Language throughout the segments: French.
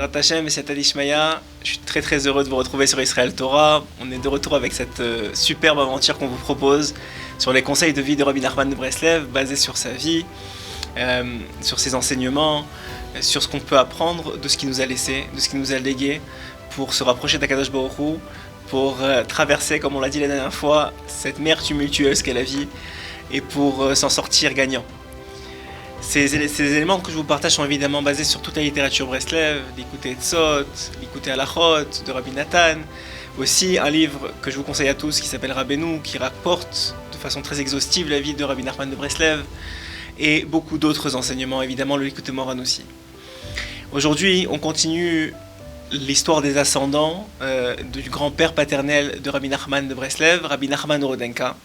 Bezrat Hashem et Siyata Dishmaya, je suis très très heureux de vous retrouver sur Israël Torah. On est de retour avec cette superbe aventure qu'on vous propose sur les conseils de vie de Rabbi Nachman de Breslev, basés sur sa vie, sur ses enseignements, sur ce qu'on peut apprendre de ce qu'il nous a laissé, de ce qu'il nous a légué, pour se rapprocher d'Akadosh Baruch Hu, pour traverser, comme on l'a dit la dernière fois, cette mer tumultueuse qu'est la vie, et pour s'en sortir gagnant. Ces éléments que je vous partage sont évidemment basés sur toute la littérature Breslev, l'Ikutei Etzot, l'Ikutei Halachot de Rabbi Nathan, aussi un livre que je vous conseille à tous qui s'appelle Rabbeinu, qui rapporte de façon très exhaustive la vie de Rabbi Nachman de Breslev, et beaucoup d'autres enseignements, évidemment le Likutei Moharan aussi. Aujourd'hui, on continue l'histoire des ascendants du grand-père paternel de Rabbi Nachman de Breslev, Rabbi Nachman Rodenka.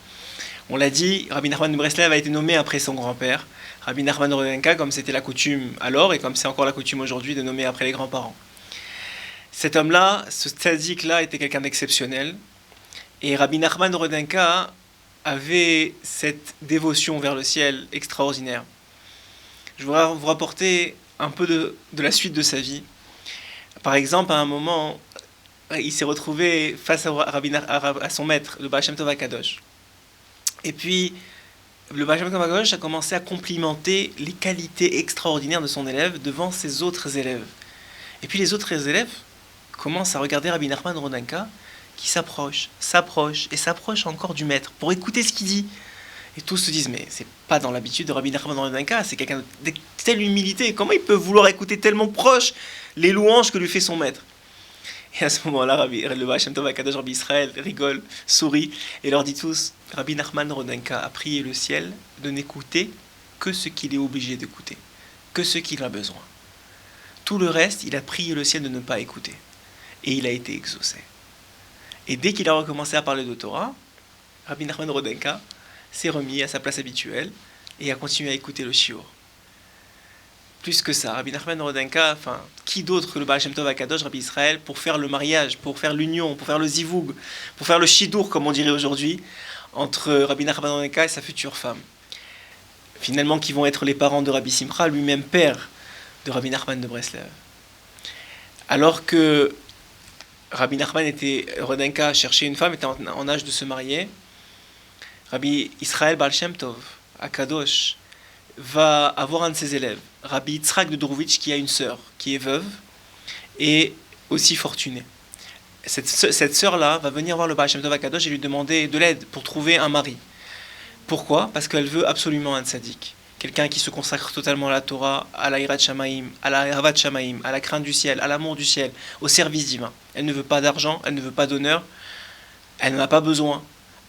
On l'a dit, Rabbi Nachman de Breslev a été nommé après son grand-père, Rabbi Nachman Rodenka, comme c'était la coutume alors et comme c'est encore la coutume aujourd'hui de nommer après les grands-parents. Cet homme-là, ce tzaddik-là, était quelqu'un d'exceptionnel. Et Rabbi Nachman Rodenka avait cette dévotion vers le ciel extraordinaire. Je voudrais vous rapporter un peu de la suite de sa vie. Par exemple, à un moment, il s'est retrouvé face à son maître, le Baal Shem Tov HaKadosh. Et puis, le Baal Shem Tov HaKadosh a commencé à complimenter les qualités extraordinaires de son élève devant ses autres élèves. Et puis les autres élèves commencent à regarder Rabbi Nachman Rodenka qui s'approche encore du maître pour écouter ce qu'il dit. Et tous se disent, mais c'est pas dans l'habitude de Rabbi Nachman Rodenka, c'est quelqu'un de telle humilité, comment il peut vouloir écouter tellement proche les louanges que lui fait son maître? Et à ce moment-là, le Baal Shem Tov HaKadosh Rabbi Israël rigole, sourit, et leur dit tous, Rabbi Nachman Rodenka a prié le ciel de n'écouter que ce qu'il est obligé d'écouter, que ce qu'il a besoin. Tout le reste, il a prié le ciel de ne pas écouter. Et il a été exaucé. Et dès qu'il a recommencé à parler de Torah, Rabbi Nachman Rodenka s'est remis à sa place habituelle et a continué à écouter le shiur. Plus que ça, Rabbi Nachman Rodenka, qui d'autre que le Baal Shem Tov HaKadosh, Rabbi Israël, pour faire le mariage, pour faire l'union, pour faire le zivug, pour faire le shidur, comme on dirait aujourd'hui, entre Rabbi Nachman Rodenka et sa future femme. Finalement, qui vont être les parents de Rabbi Simcha, lui-même père de Rabbi Nachman de Breslev. Alors que Rabbi Nachman Rodenka cherchait une femme, était en âge de se marier, Rabbi Israël Baal Shem Tov HaKadosh va avoir un de ses élèves, Rabbi Yitzhak de Dorovitch, qui a une sœur, qui est veuve, et aussi fortunée. Cette sœur-là va venir voir le Baal Shem Tov HaKadosh et lui demander de l'aide pour trouver un mari. Pourquoi? Parce qu'elle veut absolument un tzaddik. Quelqu'un qui se consacre totalement à la Torah, à la Hirat Shamaim, à la Havat Shamaim, à la crainte du ciel, à l'amour du ciel, au service divin. Elle ne veut pas d'argent, elle ne veut pas d'honneur, elle n'en a pas besoin.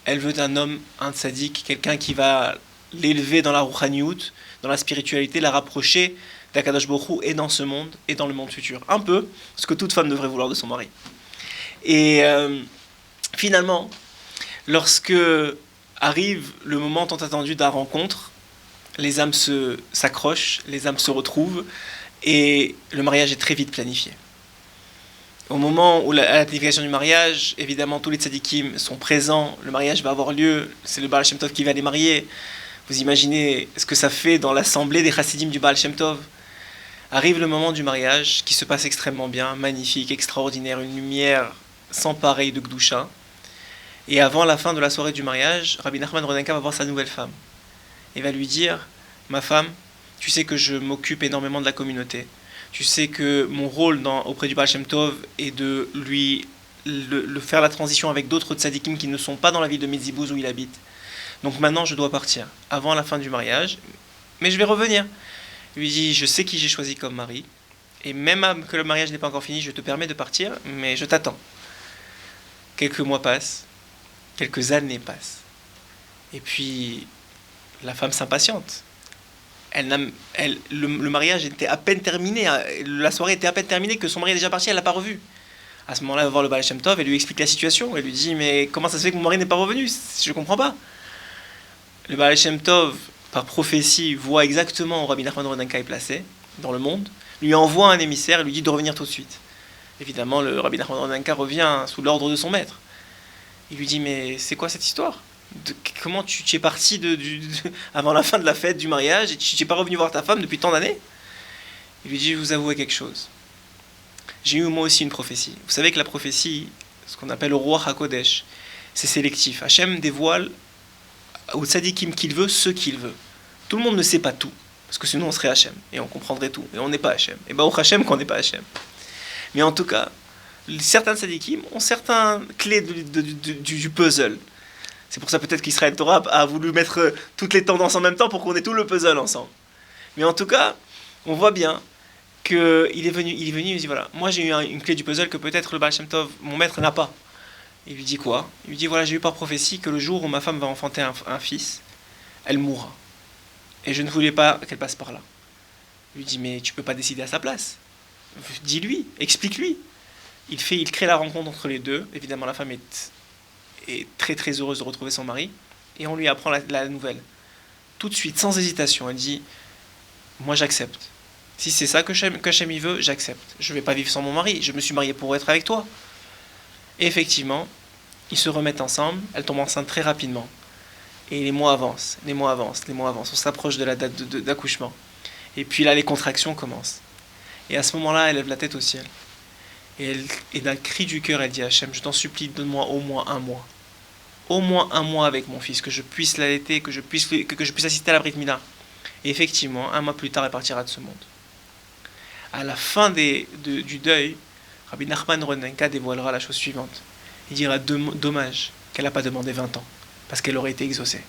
Elle veut un homme, un tzaddik, quelqu'un qui va l'élever dans la Rouchaniout, dans la spiritualité, la rapprocher d'Akadosh Baruch Hu et dans ce monde et dans le monde futur. Un peu ce que toute femme devrait vouloir de son mari. Et finalement, lorsque arrive le moment tant attendu de la rencontre, les âmes s'accrochent, les âmes se retrouvent et le mariage est très vite planifié. Au moment où à la planification du mariage, évidemment tous les tzadikim sont présents, le mariage va avoir lieu, c'est le Baal Shem Tov qui va les marier. Vous imaginez ce que ça fait dans l'assemblée des chassidim du Baal Shem Tov. Arrive le moment du mariage qui se passe extrêmement bien, magnifique, extraordinaire, une lumière sans pareil de Gdusha. Et avant la fin de la soirée du mariage, Rabbi Nachman Rodenka va voir sa nouvelle femme. Et va lui dire, ma femme, tu sais que je m'occupe énormément de la communauté. Tu sais que mon rôle auprès du Baal Shem Tov est de lui faire la transition avec d'autres tzadikim qui ne sont pas dans la ville de Mizibuz où il habite. Donc maintenant je dois partir, avant la fin du mariage, mais je vais revenir. Il lui dit, je sais qui j'ai choisi comme mari, et même que le mariage n'est pas encore fini, je te permets de partir, mais je t'attends. Quelques mois passent, quelques années passent, et puis la femme s'impatiente. Le mariage était à peine terminé, la soirée était à peine terminée, que son mari est déjà parti, elle ne l'a pas revu. À ce moment-là, elle va voir le Baal Shem Tov, elle lui explique la situation, elle lui dit, mais comment ça se fait que mon mari n'est pas revenu? Je ne comprends pas. Le Baal Shem Tov, par prophétie, voit exactement où Rabbi Nachman Rodenka est placé dans le monde, lui envoie un émissaire et lui dit de revenir tout de suite. Évidemment, le Rabbi Nachman Rodenka revient sous l'ordre de son maître. Il lui dit, mais c'est quoi cette histoire? Comment tu es parti avant la fin de la fête du mariage et tu n'es pas revenu voir ta femme depuis tant d'années? Il lui dit, je vais vous avouer quelque chose. j'ai eu moi aussi une prophétie. Vous savez que la prophétie, ce qu'on appelle le roi HaKodesh, c'est sélectif. Hachem dévoile aux tzadikim qu'il veut ce qu'il veut. Tout le monde ne sait pas tout, parce que sinon on serait Hachem, et on comprendrait tout, et on n'est pas Hachem. Et Baruch Hachem qu'on n'est pas Hachem. Mais en tout cas, certains tzadikim ont certaines clés du puzzle. C'est pour ça peut-être qu'Israël Torah a voulu mettre toutes les tendances en même temps pour qu'on ait tout le puzzle ensemble. Mais en tout cas, on voit bien qu'il est venu, il me dit voilà, moi j'ai eu une clé du puzzle que peut-être le Baal Shem Tov, mon maître, n'a pas. Il lui dit quoi? Il lui dit voilà, j'ai eu par prophétie que le jour où ma femme va enfanter un fils, elle mourra. Et je ne voulais pas qu'elle passe par là. Il lui dit mais tu peux pas décider à sa place. Dis-lui, explique-lui. Il crée la rencontre entre les deux. Évidemment, la femme est très très heureuse de retrouver son mari. Et on lui apprend la nouvelle. Tout de suite, sans hésitation, elle dit moi j'accepte. Si c'est ça que Hachem y veut, j'accepte. Je ne vais pas vivre sans mon mari. Je me suis mariée pour être avec toi. Et effectivement, ils se remettent ensemble. Elle tombe enceinte très rapidement. Et les mois avancent. On s'approche de la date d'accouchement. Et puis là, les contractions commencent. Et à ce moment-là, elle lève la tête au ciel. Et d'un cri du cœur, elle dit à Hachem, je t'en supplie, donne-moi au moins un mois. Au moins un mois avec mon fils, que je puisse l'allaiter, que je puisse assister à la Brit Mila. Et effectivement, un mois plus tard, elle partira de ce monde. À la fin du deuil, Rabbi Nachman Ronenka dévoilera la chose suivante. Il dira dommage qu'elle n'a pas demandé 20 ans, parce qu'elle aurait été exaucée.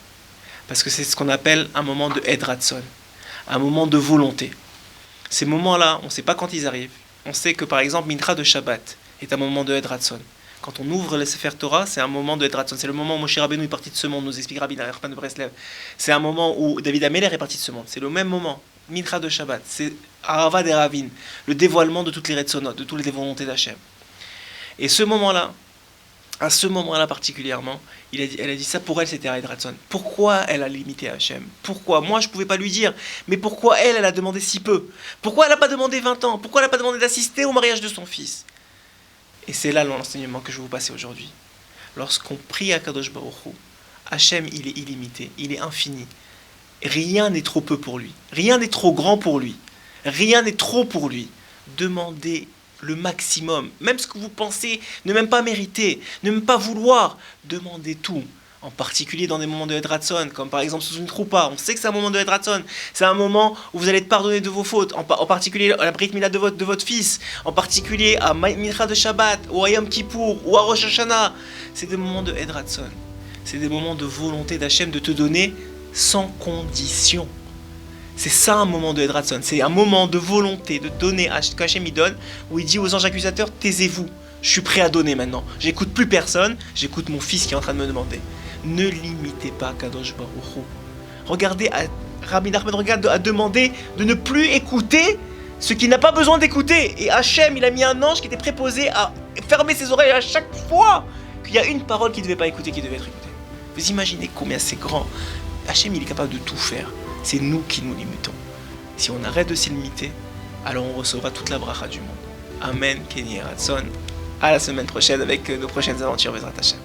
Parce que c'est ce qu'on appelle un moment de Edratson, un moment de volonté. Ces moments-là, on ne sait pas quand ils arrivent. On sait que par exemple, Mincha de Shabbat est un moment de Edratson. Quand on ouvre le Sefer Torah, c'est un moment de Edratson. C'est le moment où Moshe Rabbeinu est parti de ce monde, nous explique Rabbi Nachman de Breslev. C'est un moment où David Ameller est parti de ce monde. C'est le même moment. Mincha de Shabbat, c'est Arava des Ravin, le dévoilement de toutes les Retzonot, de toutes les volontés d'Hachem. Et ce moment-là, à ce moment-là particulièrement, elle a dit ça pour elle, c'était Edratson. Pourquoi elle a limité Hachem? Pourquoi? Moi, je ne pouvais pas lui dire. Mais pourquoi elle a demandé si peu? Pourquoi elle n'a pas demandé 20 ans? Pourquoi elle n'a pas demandé d'assister au mariage de son fils? Et c'est là l'enseignement que je vais vous passer aujourd'hui. Lorsqu'on prie à Kadosh Baruch Hu, Hachem, il est illimité, il est infini. Rien n'est trop peu pour lui. Rien n'est trop grand pour lui. Rien n'est trop pour lui. Demandez le maximum. Même ce que vous pensez ne même pas mériter, ne même pas vouloir. Demandez tout. En particulier dans des moments de Edratson, comme par exemple sous une troupa. On sait que c'est un moment de Edratson. C'est un moment où vous allez être pardonné de vos fautes. En particulier à la Brit Mila de votre fils. En particulier à Mincha de Shabbat, ou à Yom Kippour, ou à Rosh Hashanah. C'est des moments de Edratson. C'est des moments de volonté d'Hachem de te donner sans condition. C'est ça un moment de Edratson. C'est un moment de volonté de donner qu'Hachem il donne, où il dit aux anges accusateurs, taisez-vous, je suis prêt à donner maintenant. J'écoute plus personne, j'écoute mon fils qui est en train de me demander. Ne limitez pas Kadosh Baruch Hu. Regardez, Rabbi Nachman a demandé de ne plus écouter ce qu'il n'a pas besoin d'écouter. Et Hachem, il a mis un ange qui était préposé à fermer ses oreilles à chaque fois qu'il y a une parole qu'il ne devait pas écouter, qui devait être écoutée. Vous imaginez combien c'est grand. Hachem, il est capable de tout faire. C'est nous qui nous limitons. Si on arrête de s'y limiter, alors on recevra toute la bracha du monde. Amen, Kenny Ratson. À la semaine prochaine avec nos prochaines aventures, Bezrat Hachem.